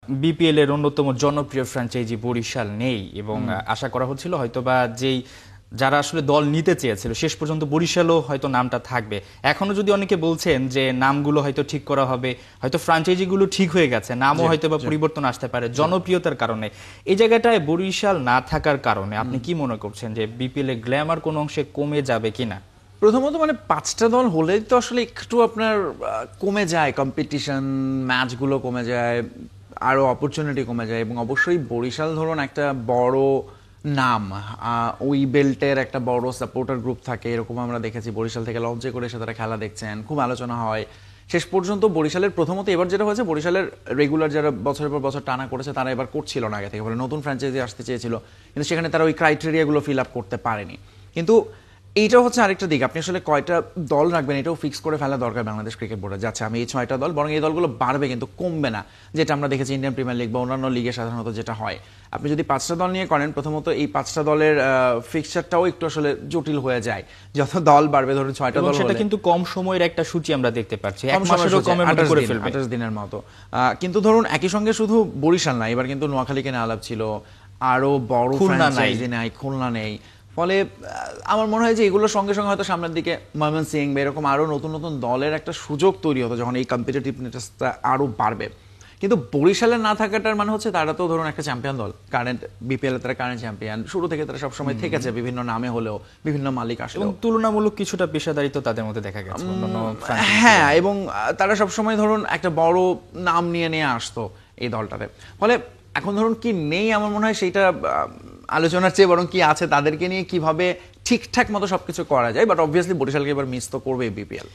BPL এর অন্যতম জনপ্রিয় ফ্র্যাঞ্চাইজি বরিশাল নেই এবং আশা করা হচ্ছিল হয়তোবা যারা আসলে দল নিতে চেয়েছিল শেষ পর্যন্ত বরিশালও হয়তো নামটা থাকবে। এখনো যদি অনেকে বলছেন যে নামগুলো হয়তো ঠিক করা হবে, হয়তো ফ্র্যাঞ্চাইজিগুলো ঠিক হয়ে গেছে, নামও হয়তো বা পরিবর্তন আসতে পারে জনপ্রিয়তার কারণে, এই জায়গাটায় বরিশাল না থাকার কারণে আপনি কি মনে করছেন যে বিপিএল এর গ্ল্যামার কোন অংশে কমে যাবে কিনা? প্রথমত মানে 5টা দল হলেই তো আসলে একটু আপনার কমে যায়, কম্পিটিশন ম্যাচগুলো কমে যায়, আরো অপরচুনিটি কমে যায়। এবং অবশ্যই বরিশাল ধরুন একটা বড় নাম, ওই বেল্টের একটা বড় সাপোর্টার গ্রুপ থাকে, এরকম আমরা দেখেছি। বরিশাল থেকে লঞ্চে করে এসে তারা খেলা দেখছেন, খুব আলোচনা হয়। শেষ পর্যন্ত বরিশালের প্রথমত এবার যেটা হয়েছে, বরিশালের রেগুলার যারা বছরের পর বছর টানা করেছে তারা এবার করছিল না আগে থেকে, বলে নতুন ফ্র্যাঞ্চাইজি আসতে চেয়েছিল, কিন্তু সেখানে তারা ওই ক্রাইটেরিয়াগুলো ফিল আপ করতে পারেনি। কিন্তু এইটা হচ্ছে আরেকটা দিক, আপনি আসলে কয়টা দল রাখবেন এটাও ফিক্স করে ফেলা দরকার বাংলাদেশ ক্রিকেট বোর্ডে। যাচ্ছে আমি এই 6টা দল, বরং এই দলগুলো বাড়বে কিন্তু কমবে না, যেটা আমরা দেখেছি ইন্ডিয়ান প্রিমিয়ার লিগ বা অন্যান্য লিগে সাধারণত যেটা হয়। আপনি যদি 5টা দল নিয়ে করেন, প্রথমত এই 5টা দলের ফিক্সচারটাও একটু আসলে জটিল হয়ে যায়। যত দল বাড়বে, ধরুন 6টা দল, সেটা কিন্তু কম সময়ের একটা সূচি আমরা দেখতে পাচ্ছি, এক মাসেরও কমের মধ্যে করে ফেলবে, 28 দিনের মতো। কিন্তু ধরুন একই সঙ্গে শুধু বরিশাল না, এবার কিন্তু নোয়াখালীকে নিয়ে আলাপ ছিল, আরো বড় ফ্র্যাঞ্চাইজি নাই, খুলনা নেই। ফলে আমার মনে হয় যে এগুলোর সঙ্গে সঙ্গে হয়তো সামনের দিকে ময়মনসিংহ বা এরকম আরো নতুন নতুন দলের একটা সুযোগ তৈরি হতো যখন এই কম্পিটিটিভনেসটা আরো বাড়বে। কিন্তু বরিশালের না থাকাটার মানে হচ্ছে তারা তো ধরুন একটা চ্যাম্পিয়ন দল, কারেন্ট বিপিএল তারা কারেন্ট চ্যাম্পিয়ন, শুরু থেকে তারা সবসময় থেকেছে বিভিন্ন নামে হলেও, বিভিন্ন মালিক আসলেও, তুলনামূলক কিছুটা পেশাদারিত্ব তাদের মধ্যে দেখা গেছে। হ্যাঁ, এবং তারা সবসময় ধরুন একটা বড় নাম নিয়ে নিয়ে আসতো এই দলটাতে। ফলে এখন ধরুন কি নেই, আমার মনে হয় সেইটা আলোচনার চেয়ে বরং কি আছে তাদেরকে নিয়ে কিভাবে ঠিকঠাক মতো সবকিছু করা যায়। বাট অবভিয়াসলি বরিশালকে এবার মিস তো করবে বিপিএল।